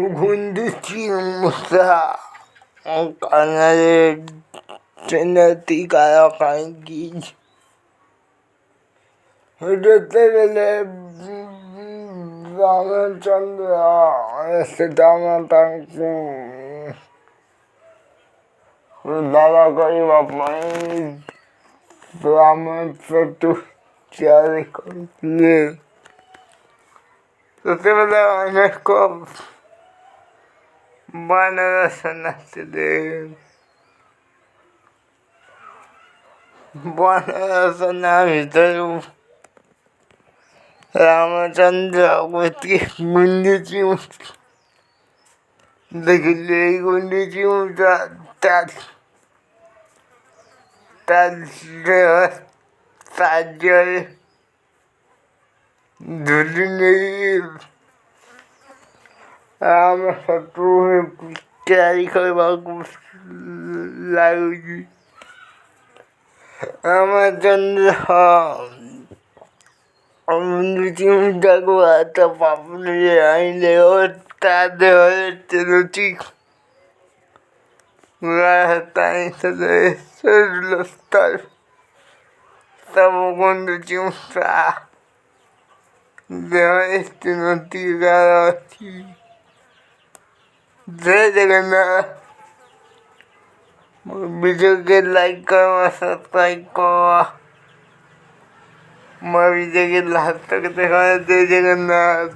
Conduci usaha makanan genetik kalau kayak Udah Ramachandra sedang matangku Udara kali bapak selamat satu jari konflik Setelah anakku mana sana sedih mana sana itu Ramachandra putri kondisi Dagli kondisi saja dunia Rama satu cari kalau bagus lagi Ramachandra menuju jago atau apapun yang lewat ada terusik merasakan selesai sama kondisi usaha dengan estimasi garansi saya dengan bisa like subscribe mau bisa kita lakukan dengan